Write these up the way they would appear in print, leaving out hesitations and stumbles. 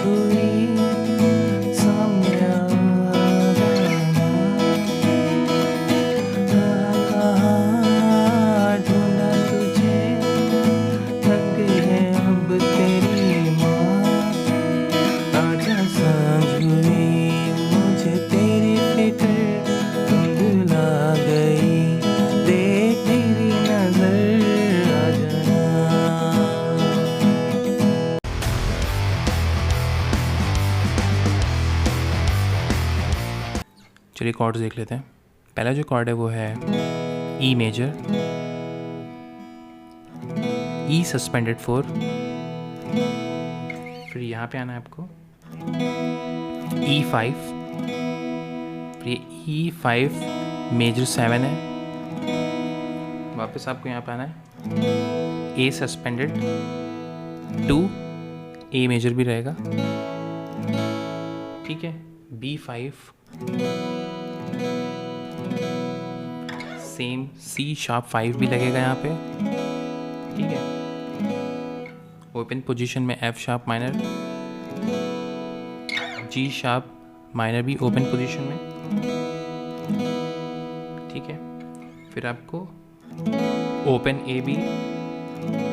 हुई सामने आ जाना, कहाँ ढूंढा तुझे, थक गई है अब तेरी माँ। आजा सांझ हुई मुझे तेरी फिक्र धुंधला गई, देख मेरी नजर आ जाना। चलिए कॉर्ड्स देख लेते हैं। पहला जो कॉर्ड है वो है ई मेजर, ई सस्पेंडेड 4, फिर यहाँ पे आना है आपको E5, फिर ये E5 मेजर 7 है, वापस आपको यहाँ पे आना है A सस्पेंडेड 2, A मेजर भी रहेगा, ठीक है। B5 सेम C शार्प 5 भी लगेगा यहाँ पे, ठीक है। ओपन पोजीशन में F sharp minor, G sharp minor भी ओपन पोजीशन में, ठीक है। फिर आपको ओपन A भी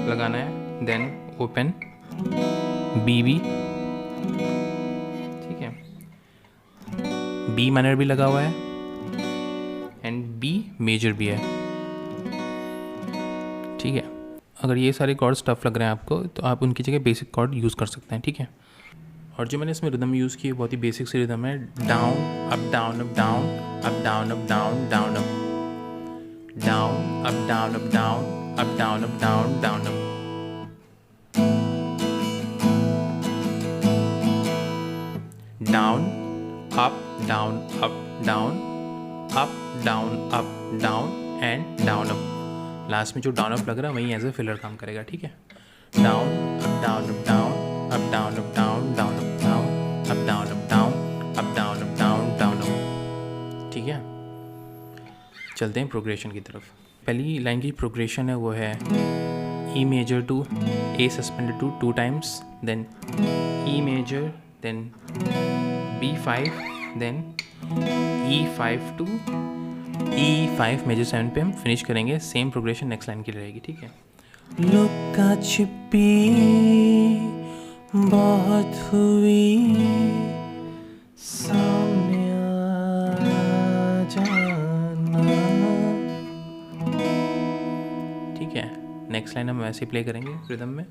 लगाना है, देन ओपन B भी, ठीक है। B माइनर भी लगा हुआ है एंड B मेजर भी है, ठीक है। अगर ये सारे कॉर्ड्स टफ लग रहे हैं आपको तो आप उनकी जगह बेसिक कॉर्ड यूज़ कर सकते हैं, ठीक है। और जो मैंने इसमें रिदम यूज़ की है बहुत ही बेसिक सी रिदम है, down up down up down up down up down down up down up down up down up down up down down up, down up down up down up down up down and down up. Last में जो down up लग रहा है वही as a filler काम करेगा, ठीक है। Down up down up down up down up down down up down up down up down up down up down down up, ठीक है। चलते हैं प्रोग्रेशन की तरफ। पहली लाइन की प्रोग्रेशन है वो है E major to A suspended two 2 times, then E major, then B5, then E5 to E5 major 7 पे हम फिनिश करेंगे। सेम प्रोग्रेशन नेक्स्ट लाइन की रहेगी, ठीक है। लुका छिपी बहुत हुई सामने आ जाना, ठीक है। नेक्स्ट लाइन हम वैसे प्ले करेंगे रिदम में,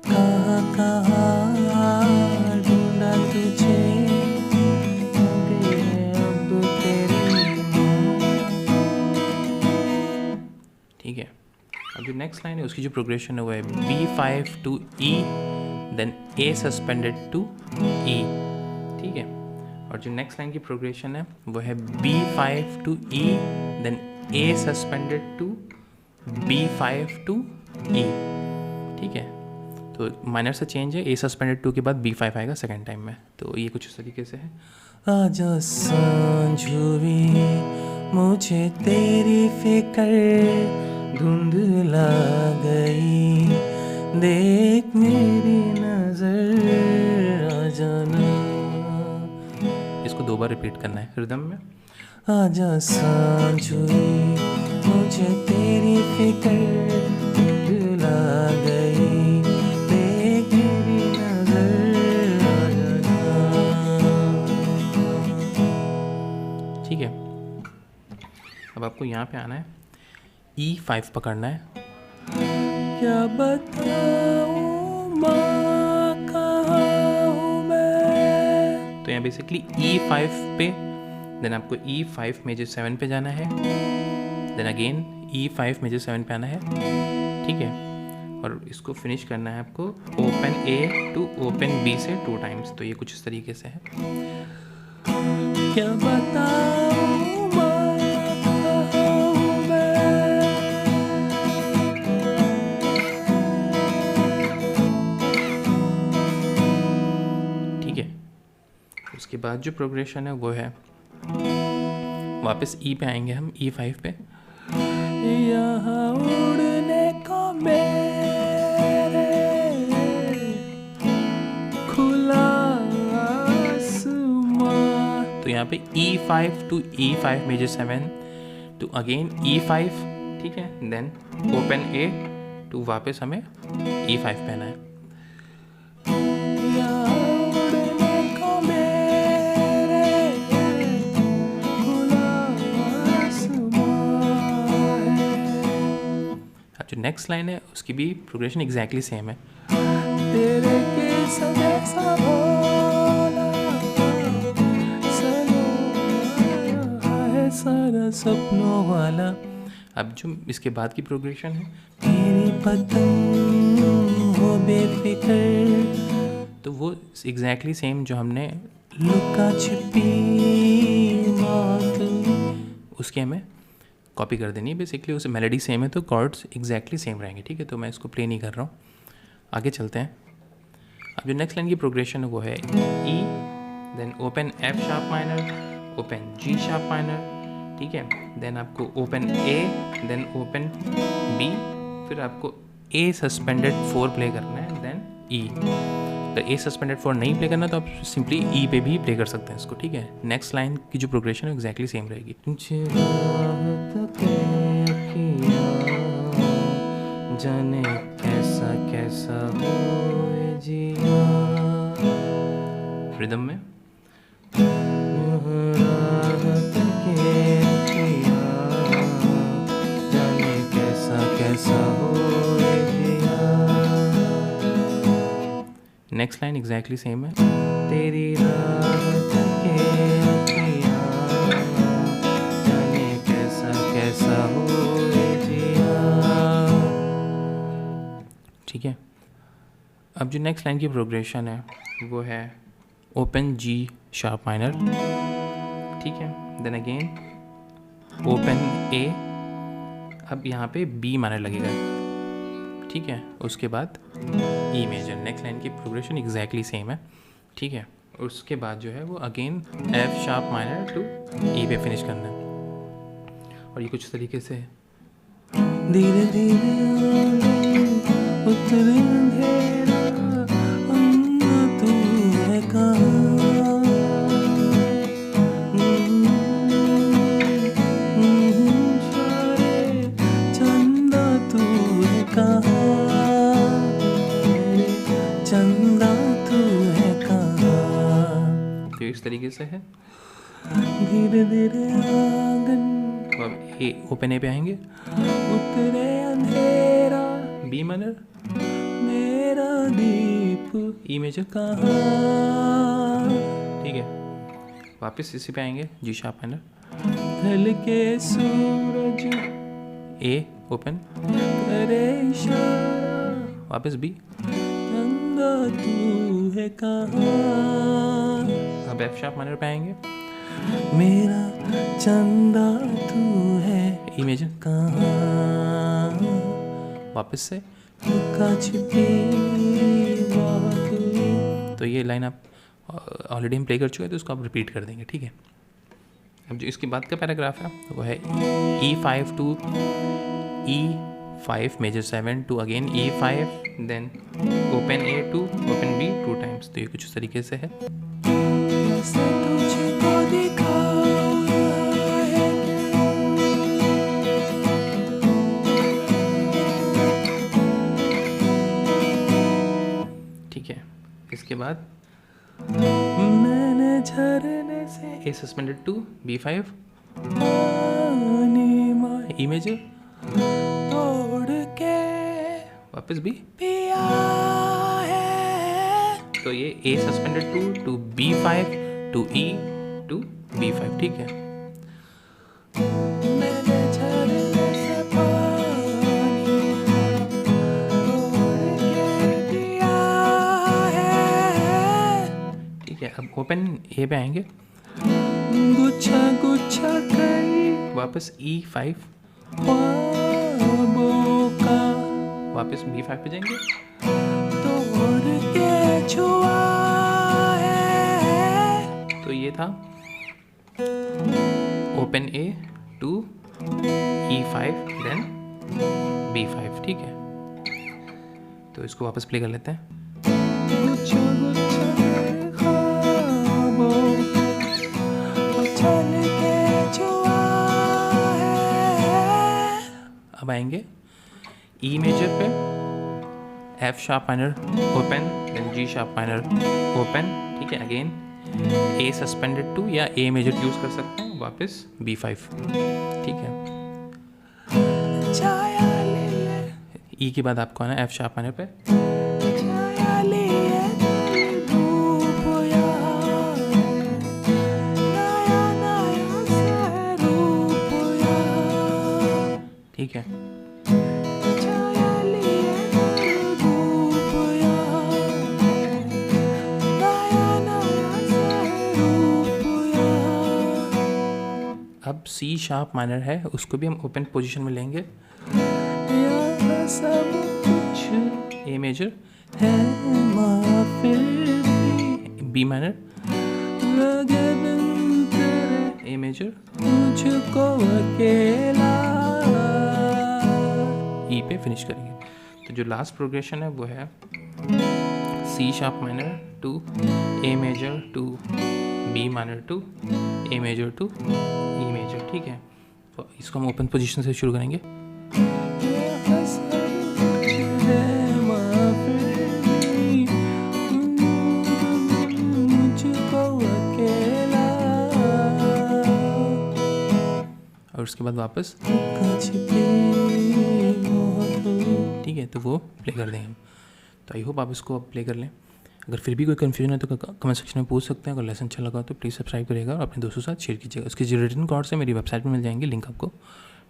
कहाँ कहाँ ढूंढा तुझे, ठीक है। अब जो नेक्स्ट लाइन है उसकी जो प्रोग्रेशन है वो है B5 to E, then A suspended two E, ठीक है। और जो नेक्स्ट लाइन की प्रोग्रेशन है वो है B5 to E, then A suspended to B5 to E, ठीक है। तो माइनर से चेंज है, A सस्पेंडेड 2 के बाद B5 आएगा सेकेंड टाइम में, तो ये कुछ इस तरीके से है। आजा सांझ हुई मुझे तेरी फिक्र धुंधला गई, देख मेरी नजर आ जाना। इसको 2 बार रिपीट करना है रिदम में। आजा सांझ हुई मुझे तेरी फिक्र धुंधला गई, देख मेरी नजर आ जाना, ठीक है। अब आपको यहाँ पे आना है E5 पकड़ना है। क्या बताऊँ माँ कहाँ हूँ मैं, तो यहाँ बेसिकली E5 पे, देन आपको E5 मेजर 7 पे जाना है, देन अगेन E5 मेजर 7 पे आना है, ठीक है। और इसको फिनिश करना है आपको open A to open B से 2 टाइम्स, तो ये कुछ इस तरीके से है। क्या बताऊँ उसके बाद जो प्रोग्रेशन है वो है वापस E पे आएंगे हम E5 पे, यहाँ उड़ने को मेरे खुला तो यहाँ पे E5 टू E5 मेजर 7 तो अगेन E5, ठीक है, देन ओपन A टू वापस हमें E5 पहना है। जो नेक्स्ट लाइन है उसकी भी प्रोग्रेशन एग्जैक्टली सेम है। तेरे सारा सपनों वाला। अब जो इसके बाद की प्रोग्रेशन है, तेरी पतंग हो बेफिक्र, तो वो एग्जैक्टली सेम जो हमने लुका छिपी मौत, उसकी हमें कॉपी कर देनी है। बेसिकली उसे मेलोडी सेम है तो कॉर्ड्स एग्जैक्टली सेम रहेंगे, ठीक है। तो मैं इसको प्ले नहीं कर रहा हूँ, आगे चलते हैं। अब जो नेक्स्ट लाइन की प्रोग्रेशन है वो है E, then open F sharp minor, open G sharp minor, ठीक है, देन आपको open A, then open B, फिर आपको A सस्पेंडेड 4 प्ले करना है, देन E। तो A सस्पेंडेड 4 नहीं प्ले करना तो आप सिंपली E पे भी प्ले कर सकते हैं इसको, ठीक है। नेक्स्ट लाइन की जो प्रोग्रेशन है एग्जैक्टली सेम रहेगी। जाने कैसा कैसा रिदम में जाने कैसा कैसा हो। नेक्स्ट लाइन एग्जैक्टली सेम है, तेरी रात के अखियाँ जाने कैसा कैसा हो जिया, ठीक है। अब जो नेक्स्ट लाइन की प्रोग्रेशन है वो है ओपन G शार्प माइनर, ठीक है, देन अगेन ओपन A, अब यहाँ पे B माइनर लगेगा, ठीक है, उसके बाद E मेजर। नेक्स्ट लाइन की प्रोग्रेशन एग्जैक्टली सेम है, ठीक है। उसके बाद जो है वो again F sharp minor to E पे फिनिश करना है। और ये कुछ तरीके से धीरे धीरे उतरे अंधेरा, तू है कहाँ, चंदा तू है कहाँ, चंदा तू है कहाँ। तो इस तरीके से है धीरे धीरे आंगन। अब ए ओपन ए पे आएंगे, उतरे अंधेरा बी माइनर, मेरा दीप ई मेजर कहाँ, ठीक है। वापस इसी पे आएंगे जी शार्प माइनर, ढल के सूरज ए ओपन करे इशारा, वापस बी, चंदा तू है कहाँ। अब एफ शार्प माइनर पे आएंगे, मेरा चंदा तू है ई मेजर कहाँ, वापस से लुका छिपी बात। तो ये लाइन आप ऑलरेडी हम प्ले कर चुके हैं तो उसको आप रिपीट कर देंगे, ठीक है। अब जो इसके बाद का पैराग्राफ है वो है E5 to E5 major 7 to again E5, then open A to open B 2 times. तो ये कुछ इस तरीके से है। ठीक है, इसके बाद मैंने झरने से A suspended to B5 E major तोड़ के वापस B पिया है। तो ये A suspended to B5 to E to B5, ठीक है। अब ओपन ए पे आएंगे, गुच्छा गुच्छा कई, वापस E5 का, वापस B5 पे जाएंगे, तोड़ के छुआ है। तो ये था open A to E5 then B5, ठीक है। तो इसको वापस प्ले कर लेते हैं। अब आएंगे ई मेजर पे, F sharp minor open, then G sharp minor open, ठीक है। अगेन ए सस्पेंडेड 2 या ए मेजर यूज़ कर सकते हैं, वापस B5, ठीक है। ई के बाद आपको आना एफ शार्प माइनर पे, ठीक है। अब सी शार्प माइनर है, उसको भी हम ओपन पोजीशन में लेंगे, ए मेजर बी माइनर, ए मेजर, मुझको अकेला, ई पे फिनिश करेंगे। तो जो लास्ट प्रोग्रेशन है वो है C sharp minor to A major to B minor to A major to E major, ठीक है। तो इसको हम ओपन पोजीशन से शुरू करेंगे। और उसके बाद वापस, ठीक है, तो वो प्ले कर देंगे हम। तो आई होप आप इसको अब प्ले कर लें। अगर फिर भी कोई कन्फ्यूजन है तो कमेंट सेक्शन में पूछ सकते हैं। अगर लेसन अच्छा लगा तो प्लीज़ सब्सक्राइब करिएगा और अपने दोस्तों के साथ शेयर कीजिएगा। उसके जो रिटन कोड्स है मेरी वेबसाइट पर मिल जाएंगे, लिंक आपको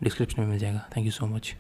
डिस्क्रिप्शन में मिल जाएगा। Thank you so much.